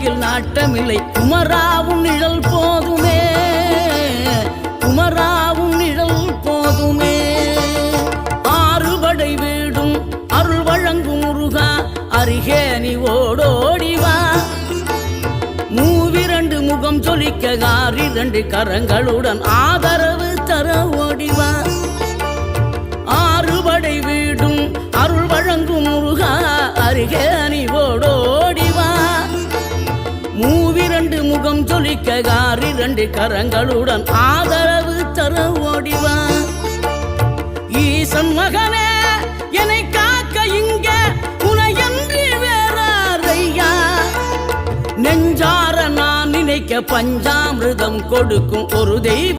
ஆட்சியில் நாட்டமில்லை. குமராவும் நிழல் போதுமே, குமராவும் நிழல் போதுமே. ஆறுபடை வீடும் அருள் வழங்கும் முருகா, அருகே நீ ஓடோடிவா. மூவிரண்டு முகம் சொலிக்க 2 கரங்களுடன் ஆதரவு தர ஓடிவா. ஆறுபடை வீடும் அருள் வழங்கும் முருகா, அருகே நீ ஓடோடிவா. மூவிரண்டு முகம் சொலிக்க 2 கரங்களுடன் ஆதரவு தர ஓடிவா. ஈசன் மகனே என்னை காக்க இங்க உனையன்றி வேறாரையா. நெஞ்சார நான் நினைக்க பஞ்சாமிர்தம் கொடுக்கும் ஒரு தெய்வம்